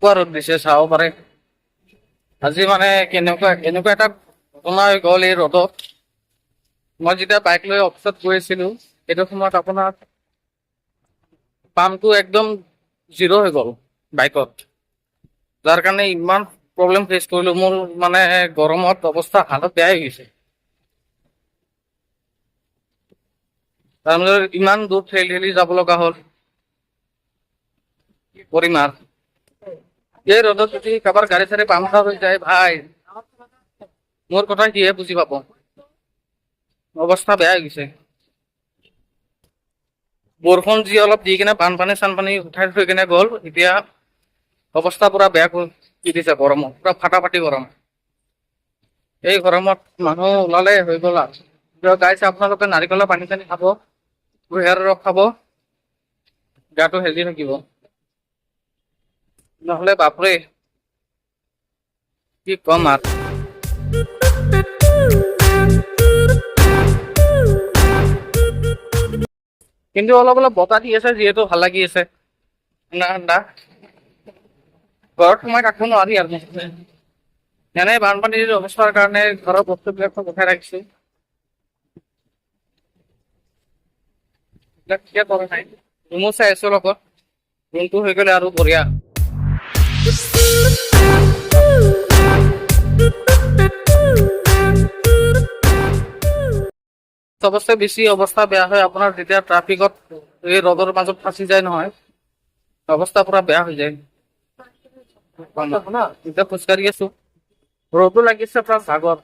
কেনেকুৱা ৰ'দ দিছে চাব পাৰে। আজি মানে কেনেকুৱা এটা ঘটনা হৈ গ'ল এই ৰ'দত। মই যেতিয়া বাইক লৈ অফিচত গৈ আছিলোঁ, সেইটো সময়ত আপোনাৰ পাম্পটো একদম জিৰ' হৈ গ'ল বাইকত। যাৰ কাৰণে ইমান প্ৰব্লেম ফেচ কৰিলোঁ। মোৰ মানে গৰমত অৱস্থা হালত বেয়া হৈ গৈছে। তাৰপিছত ইমান দূৰ ঠেলি যাব লগা হ'ল। কি কৰিম আৰু। এই ৰ'দত যদি কাৰোবাৰ গাড়ী চাড়ী পামচাৰ হৈ যায় ভাই, মোৰ কথা কিহে বুজি পাব। অৱস্থা বেয়া হৈ গৈছে। বৰষুণ যি অলপ দি কিনে বানপানী চানপানী উঠাই থৈ কিনে গ'ল, এতিয়া অৱস্থা পুৰা বেয়া কৰি দিছে গৰমত, পুৰা ফাটাফাটি গৰম। এই গৰমত মানুহ ওলালে হৈ গ'ল আৰু। গাইছে আপোনালোকে নাৰিকলৰ পানী চানী খাব, কুঁহিয়াৰৰ ৰস খাব, গাটো হেল্ডি থাকিব। নহ'লে বাপৰে কি কম আৰু। কিন্তু অলপ অলপ বতাহ দি আছে যিহেতু ভাল লাগি আছে, ঠাণ্ডা ঠাণ্ডা। ঘৰত সোমাই থাকিব নোৱাৰি আৰু। এনে বানপানীৰ অৱস্থাৰ কাৰণে ঘৰৰ বস্তুবিলাক চব উঠাই ৰাখিছোঁ। কৰা নাই, ৰুমো চাই আছোঁ লগত, ৰুমটো হৈ গ'লে আৰু বঢ়িয়া। চবতছে বেছি অৱস্থা বেয়া হয় আপোনাৰ যেতিয়া ট্ৰাফিকত এই ৰ'দৰ মাজত ফাঁচি যায় নহয়, অৱস্থা পুৰা বেয়া হৈ যায়। এতিয়া খোজকাঢ়ি আছোঁ, ৰ'দো লাগিছে প্লাছ ভাগৰ।